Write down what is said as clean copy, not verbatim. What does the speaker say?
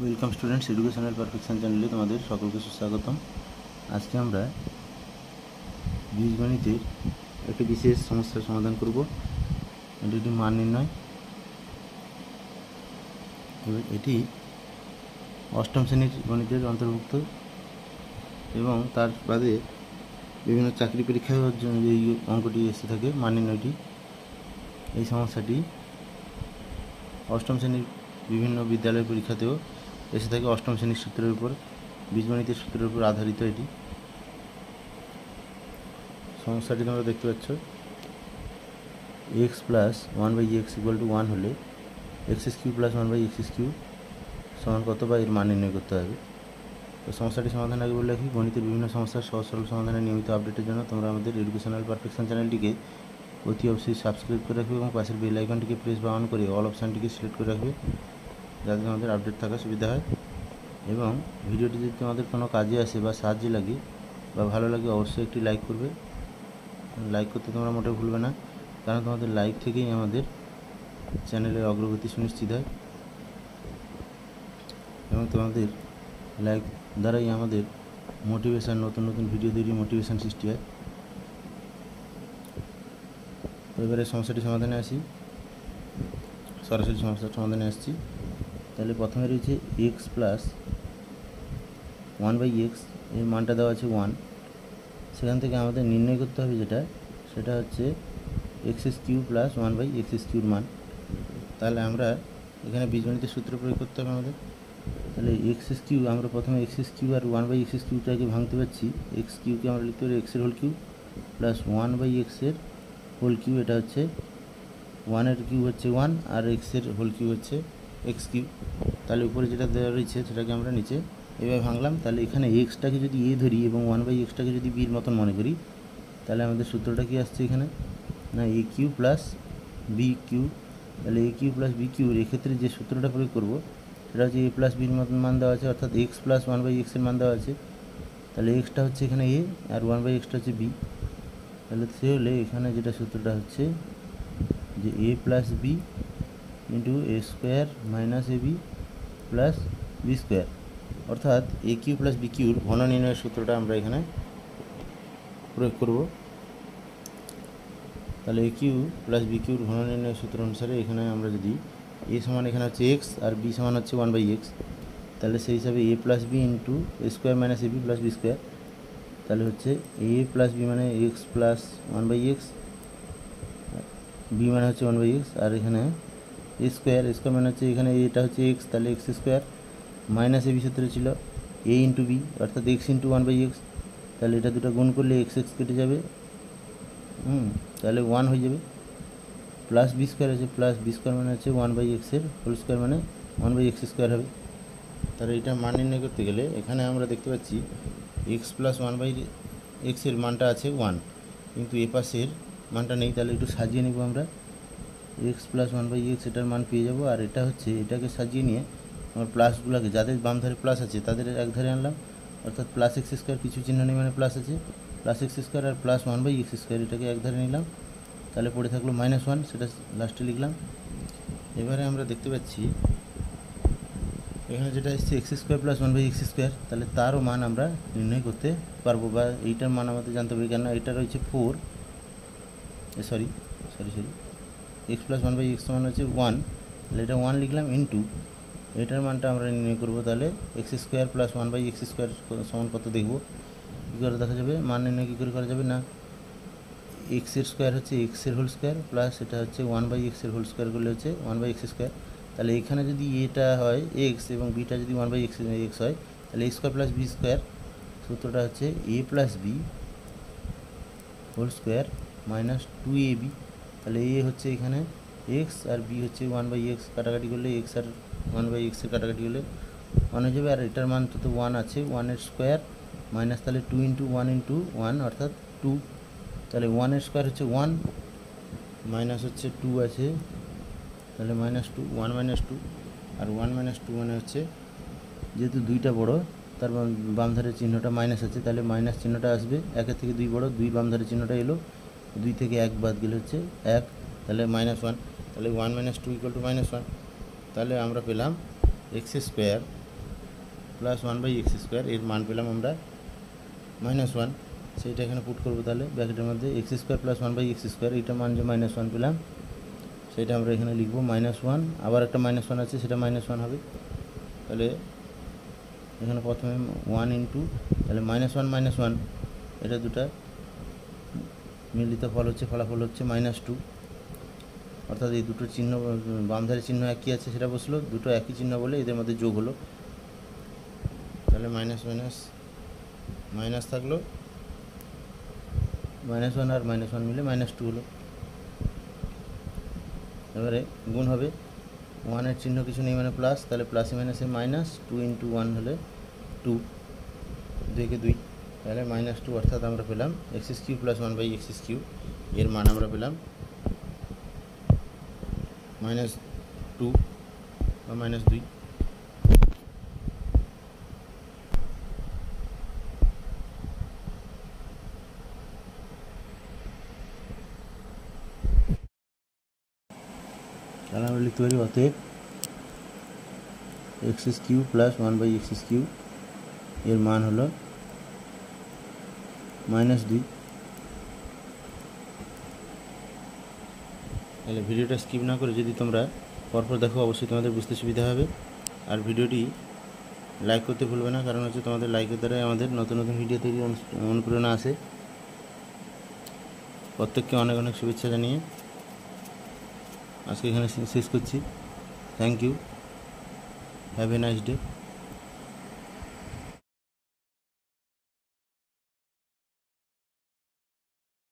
Welcome students, educational perfection চ্যানেলে তোমাদের সকলকে সুস্বাগতম। আজকে আমরা বীজগণিতের একটি বিশেষ সমস্যার সমাধান করব। এটি একটি মান নির্ণয়। এটি অষ্টম শ্রেণীর গণিতের অন্তর্ভুক্ত এবং তার বাদে বিভিন্ন চাকরি পরীক্ষায় এই অঙ্কটি এসে থাকে, মান নির্ণয়টি। এই সমস্যাটি অষ্টম শ্রেণীর বিভিন্ন বিদ্যালয়ের পরীক্ষাতেও এসে থাকে। অষ্টম শ্রেণীর সূত্রের উপর, বীজগণিতের সূত্রের উপর আধারিত এটি সমস্যাটি তোমরা দেখতে পাচ্ছ। X plus one by x equal to 1 হলে x Q plus 1 by x cube সমান কত, বা এর মান নির্ণয় করতে হবে। তো সমস্যাটি সমাধান আগে বলে রাখি, গণিতের বিভিন্ন সমস্যার সহজ সরল সমাধানের নিয়মিত আপডেটের জন্য তোমরা আমাদের এডুকেশনাল পারফেকশন চ্যানেলটিকে অতি অবশ্যই সাবস্ক্রাইব করে রাখবে এবং পাশের বেল আইকনটিকে প্রেস বা অন করে অল অপশানটিকে সিলেক্ট করে রাখবে, যাতে আমাদের আপডেট থাকার সুবিধা হয়। এবং ভিডিওটি যদি তোমাদের কোনো কাজে আসে বা সাহায্যে লাগে বা ভালো লাগে, অবশ্যই একটি লাইক করবে। লাইক করতে তোমরা মোটেও ভুলবে না, কারণ তোমাদের লাইক থেকেই আমাদের চ্যানেলের অগ্রগতি সুনিশ্চিত হয় এবং তোমাদের লাইক দ্বারাই আমাদের মোটিভেশান, নতুন নতুন ভিডিও তৈরি মোটিভেশান সৃষ্টি হয়। এবারে সমস্যাটি সমাধানে আসি, সরাসরি সমস্যার সমাধানে আসছি। তাহলে প্রথমে রয়েছে এক্স প্লাস 1 বাই এক্স, এর মানটা দেওয়া আছে 1। সেখান থেকে আমাদের নির্ণয় করতে হবে সেটা হচ্ছে x Q plus 1 by x কিউর মান। তাহলে আমরা এখানে বীজগণিতের সূত্র প্রয়োগ করতে হবে আমাদের। তাহলে এক্স কিউ, আমরা প্রথমে এক্স কিউ আর 1 বাই এক্স কিউটাকে ভাঙতে পারছি। এক্স কিউকে আমরা লিখতে পারি এক্সের হোল কিউ প্লাস 1 বাই এক্সের হোল কিউ। এটা হচ্ছে 1-এর কিউ হচ্ছে 1 আর এক্সের হোল কিউ হচ্ছে এক্স কিউ। তাহলে উপরে যেটা দেওয়া রয়েছে সেটাকে আমরা নিচে এভাবে ভাঙলাম। তাহলে এখানে এক্সটাকে যদি এ ধরি এবং 1 বাই এক্সটাকে যদি বির মতন মনে করি, তাহলে আমাদের সূত্রটা কি আসছে এখানে, না এ কিউ প্লাস বি কিউ। তাহলে এ কিউ প্লাস বি কিউর এক্ষেত্রে যে সূত্রটা প্রয়োগ করবো সেটা হচ্ছে এ প্লাস বির মতন মান দেওয়া আছে, অর্থাৎ এক্স প্লাস 1 বাই এক্সের মান দেওয়া আছে। তাহলে এক্সটা হচ্ছে এখানে এ আর 1 বাই এক্সটা হচ্ছে বি। তাহলে হলে এখানে যেটা সূত্রটা হচ্ছে যে এ plus B into A square minus A B plus B square, অর্থাৎ এ কিউ প্লাস বি কিউর ঘন নির্ণয়ের সূত্রটা আমরা এখানে প্রয়োগ করব। তাহলে এ কিউ প্লাস বি কিউর ঘন নির্ণয়ের সূত্র অনুসারে এখানে আমরা যদি এ সমান এখানে হচ্ছে এক্স আর বি সমান হচ্ছে 1 বাই এক্স, তাহলে সেই হিসাবে A plus B into A square minus A B plus B square. তাহলে হচ্ছে এ প্লাস বি মানে x plus 1 by x, B মানে হচ্ছে 1 বাই এক্স, আর এখানে এ স্কোয়ার মানে হচ্ছে এখানে এটা হচ্ছে এক্স, তাহলে x square minus A B সূত্রে ছিল এ ইন্টু বি, অর্থাৎ এক্স ইন্টু 1 বাই এক্স। তাহলে এটা দুটো গুণ করলে এক্স এক্স কেটে যাবে, তাহলে 1 হয়ে যাবে। প্লাস বি স্কোয়ার আছে, প্লাস বি স্কোয়ার মানে হচ্ছে 1 বাই এক্সের হোল স্কোয়ার, মানে 1 বাই এক্স স্কোয়ার হবে। তাহলে এটা মান নির্ণয় করতে গেলে এখানে আমরা দেখতে পাচ্ছি এক্স প্লাস 1 বাই এক্সের মানটা আছে 1, কিন্তু এ পাশের মানটা নেই। তাহলে একটু সাজিয়ে নেব আমরা, এক্স প্লাস 1 বাই এক্স এটার মান পেয়ে যাবো। আর এটা হচ্ছে এটাকে সাজিয়ে নিয়ে আমার প্লাসগুলোকে, যাদের বাম ধারে প্লাস আছে তাদের এক ধারে আনলাম, অর্থাৎ প্লাস এক্স স্কোয়ার কিছু চিহ্ন নেই মানে প্লাস আছে, প্লাস এক্স স্কোয়ার আর প্লাস 1 বাই এক্স স্কোয়ার এটাকে এক ধারে নিলাম। তাহলে পড়ে থাকলো -1, সেটা লাস্টে লিখলাম। এবারে আমরা দেখতে পাচ্ছি এখানে যেটা এসছে x square plus 1 by x square, তাহলে তারও মান আমরা নির্ণয় করতে পারবো, বা এইটার মান আমাদের জানতে হবে। কেন এটা রয়েছে 4, sorry x plus 1 by x মান হচ্ছে 1, তাহলে এটা 1 লিখলাম ইন্টু এটার মানটা আমরা নির্ণয় করবো। তাহলে x square plus 1 by x square সমান কত দেখবো, কী করে দেখা যাবে, মান নির্ণয় কী করে করা যাবে, না এক্সের স্কোয়ার হচ্ছে এক্সের হোল স্কোয়ার প্লাস এটা হচ্ছে 1 বাই এক্সের হোল স্কোয়ার করলে হচ্ছে 1 বাই এক্স স্কোয়ার। তাহলে এখানে যদি এটা হয় এক্স এবং বিটা যদি 1 বাই এক্স হয়, তাহলে a square plus B square, সূত্রটা হচ্ছে এ plus b whole square minus 2ab। তাহলে এ হচ্ছে এখানে এক্স আর বি হচ্ছে 1 বাই এক্স, কাটাকাটি করলে এক্স আর 1 বাই এক্সের কাটাকাটি হলে 1 হয়ে যাবে। আর এটার মান তো 1 আছে, 1-এর স্কোয়ার মাইনাস তাহলে 2 ইন্টু 1 ইন্টু 1 অর্থাৎ 2। তাহলে 1-এর স্কোয়ার হচ্ছে 1 মাইনাস হচ্ছে 2 আছে, তাহলে -2, 1 - 2 আর 1 - 2 মানে হচ্ছে যেহেতু দুইটা বড় তার বাম ধারের চিহ্নটা মাইনাস আছে, তাহলে মাইনাস চিহ্নটা আসবে। 1-এর থেকে 2 বড়, 2 বাম ধারের চিহ্নটা এলো, 2 থেকে 1 বাদ গেলে হচ্ছে 1, তাহলে -1, তাহলে 1 - 2 = -1। তাহলে আমরা পেলাম এক্স স্কোয়ার প্লাস 1/x², এর মান পেলাম আমরা -1, সেইটা এখানে পুট করবো। তাহলে ব্র্যাকেটের মধ্যে x² প্লাস 1/x², এইটা মান যে -1 পেলাম সেটা আমরা এখানে লিখবো -1, আবার একটা -1 আছে সেটা -1 হবে। তাহলে এখানে প্রথমে 1 ইন্টু, তাহলে -1 -1, এটা দুটা মিলিত ফলাফল হচ্ছে -2, অর্থাৎ এই দুটোর চিহ্ন বাম ধারের চিহ্ন একই আছে সেটা বসলো, দুটো একই চিহ্ন বলে এদের মধ্যে যোগ হলো। তাহলে মাইনাস মাইনাস থাকলো, -1 আর -1 মিলে -2 হলো। এবারে গুণ হবে, 1-এর চিহ্ন কিছু নেই মানে প্লাস, তাহলে প্লাসে মাইনাসে মাইনাস, 2 ইন্টু 1 হলে 2, 2 কে 2, তাহলে -2, অর্থাৎ আমরা পেলাম x³ প্লাস 1/x³, এর মান আমরা পেলাম -2 বা -2। তাহলে আমরা লিখতে পারি অতএব x³ প্লাস 1/x³, এর মান হলো -2। তাহলে ভিডিওটা স্কিপ না করে যদি তোমরা পরপর দেখো অবশ্যই তোমাদের বুঝতে সুবিধা হবে। আর ভিডিওটি লাইক করতে ভুলবে না, কারণ হচ্ছে তোমাদের লাইকের দ্বারাই আমাদের নতুন নতুন ভিডিও তৈরি অনুপ্রেরণা আসে। প্রত্যেককে অনেক অনেক শুভেচ্ছা জানিয়ে আজকে এখানে শেষ করছি। Thank you, have a nice day.